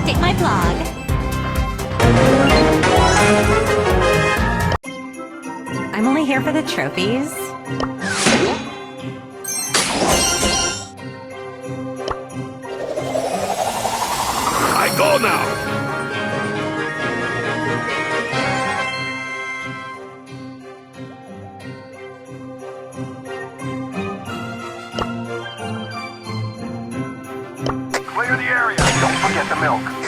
update my blog. I'm only here for the trophies. I go now! Clear the area. Don't forget the milk.